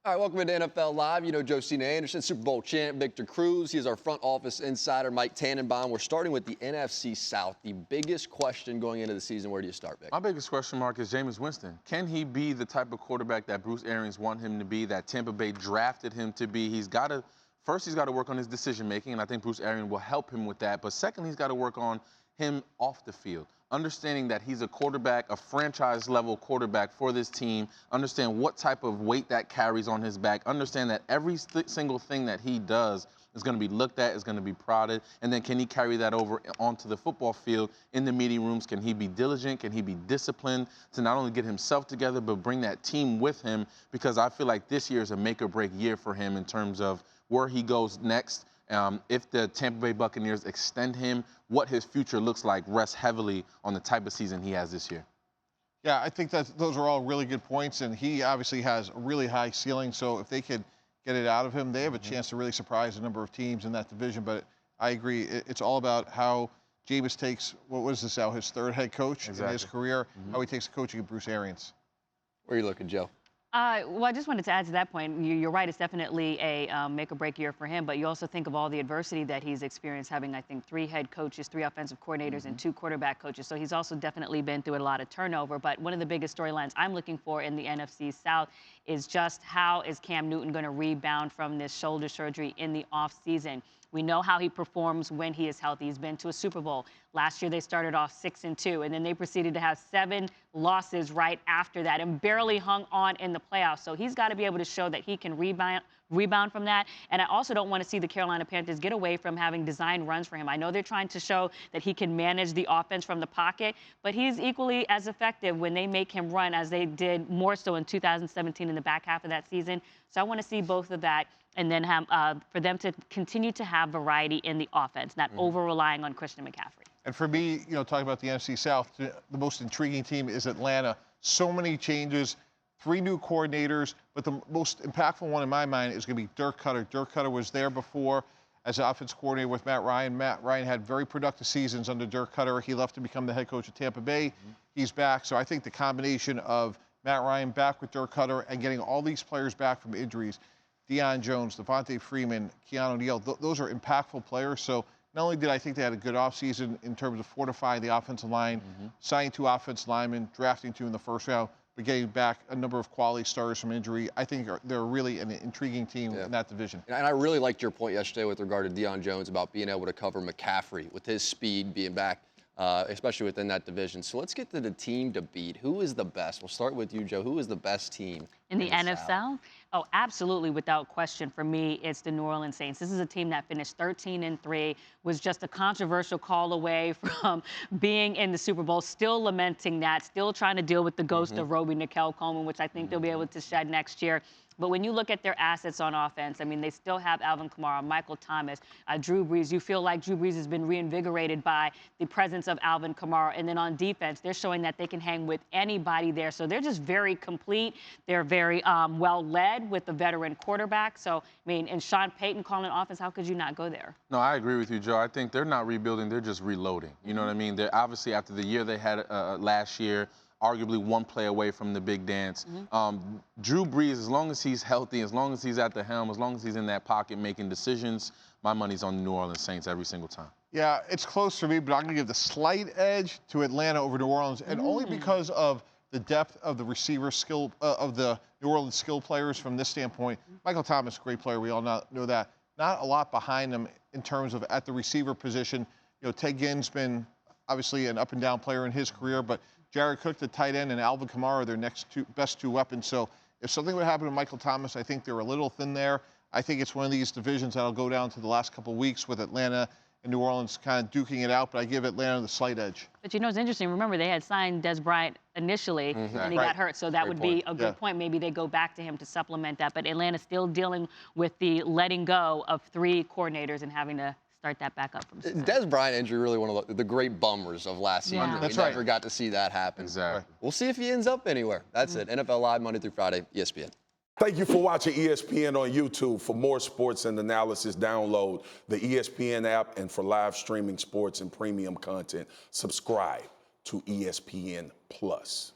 All right, welcome into NFL Live. You know Josina Anderson, Super Bowl champ Victor Cruz. He is our front office insider, Mike Tannenbaum. We're starting with the NFC South. The biggest question going into the season, where do you start, Vic? My biggest question mark is Jameis Winston. Can he be the type of quarterback that Bruce Arians want him to be, that Tampa Bay drafted him to be? First, he's got to work on his decision-making, and I think Bruce Arians will help him with that. But second, he's got to work on him off the field, understanding that he's a quarterback, a franchise-level quarterback for this team, understand what type of weight that carries on his back, understand that every single thing that he does is going to be looked at, is going to be prodded, and then can he carry that over onto the football field in the meeting rooms? Can he be diligent? Can he be disciplined to not only get himself together, but bring that team with him? Because I feel like this year is a make-or-break year for him in terms of where he goes next. If the Tampa Bay Buccaneers extend him, what his future looks like rests heavily on the type of season he has this year. Yeah, I think that those are all really good points, and he obviously has a really high ceiling. So if they could get it out of him, they have a chance to really surprise a number of teams in that division. But I agree, it's all about how Jameis takes, what was this now, his third head coach in his career, how he takes the coaching of Bruce Arians. Where are you looking, Joe? Well, I just wanted to add to that point. You're right. It's definitely a make-or-break year for him. But you also think of all the adversity that he's experienced, having, I think, 3 head coaches, 3 offensive coordinators, and 2 quarterback coaches. So he's also definitely been through a lot of turnover. But one of the biggest storylines I'm looking for in the NFC South is just how is Cam Newton going to rebound from this shoulder surgery in the offseason. We know how he performs when he is healthy. He's been to a Super Bowl. Last year, they started off 6-2, and then they proceeded to have 7 losses right after that and barely hung on in the playoffs. So he's got to be able to show that he can rebound from that. And I also don't want to see the Carolina Panthers get away from having design runs for him. I know they're trying to show that he can manage the offense from the pocket, but he's equally as effective when they make him run as they did more so in 2017 in the back half of that season. So I want to see both of that, and then have, for them to continue to have variety in the offense, not over-relying on Christian McCaffrey. And for me, you know, talking about the NFC South, the most intriguing team is Atlanta. So many changes, 3 new coordinators, but the most impactful one in my mind is going to be Dirk Cutter. Dirk Cutter was there before as an offense coordinator with Matt Ryan. Matt Ryan had very productive seasons under Dirk Cutter. He left to become the head coach of Tampa Bay. He's back. So I think the combination of Matt Ryan back with Dirk Cutter and getting all these players back from injuries, Deion Jones, Devontae Freeman, Keanu Neal, those are impactful players. So not only did I think they had a good offseason in terms of fortifying the offensive line, signing 2 offensive linemen, drafting 2 in the first round, but getting back a number of quality starters from injury, I think they're really an intriguing team in that division. And I really liked your point yesterday with regard to Deion Jones about being able to cover McCaffrey with his speed being back, especially within that division. So let's get to the team to beat. Who is the best? We'll start with you, Joe. Who is the best team in the NFC South? Oh, absolutely, without question. For me, it's the New Orleans Saints. This is a team that finished 13-3, was just a controversial call away from being in the Super Bowl, still lamenting that, still trying to deal with the ghost of Roby Nickel Coleman, which I think they'll be able to shed next year. But when you look at their assets on offense, I mean, they still have Alvin Kamara, Michael Thomas, Drew Brees. You feel like Drew Brees has been reinvigorated by the presence of Alvin Kamara. And then on defense, they're showing that they can hang with anybody there. So they're just very complete. They're very well led with a veteran quarterback. So, I mean, and Sean Payton calling offense, how could you not go there? No, I agree with you, Joe. I think they're not rebuilding. They're just reloading. You know what I mean? They're obviously, after the year they had last year, arguably 1 play away from the big dance. Drew Brees, as long as he's healthy, as long as he's at the helm, as long as he's in that pocket making decisions, my money's on the New Orleans Saints every single time. Yeah, it's close for me, but I'm going to give the slight edge to Atlanta over New Orleans, and only because of the depth of the receiver skill of the New Orleans skill players from this standpoint. Michael Thomas, great player, we all know that. Not a lot behind him in terms of at the receiver position. You know, Ted Ginn's been obviously an up-and-down player in his career, but Jared Cook, the tight end, and Alvin Kamara are their best 2 weapons. So if something would happen to Michael Thomas, I think they're a little thin there. I think it's one of these divisions that'll go down to the last couple of weeks with Atlanta and New Orleans kind of duking it out, but I give Atlanta the slight edge. But you know, it's interesting. Remember, they had signed Des Bryant initially, and he got hurt. So that would be a good point. Maybe they go back to him to supplement that. But Atlanta's still dealing with the letting go of 3 coordinators and having to start that back up from scratch. Des Bryant injury, really one of the great bummers of last season. Yeah. We never got to see that happen. Exactly. We'll see if he ends up anywhere. That's it. NFL Live, Monday through Friday, ESPN. Thank you for watching ESPN on YouTube. For more sports and analysis, download the ESPN app, and for live streaming sports and premium content, subscribe to ESPN Plus.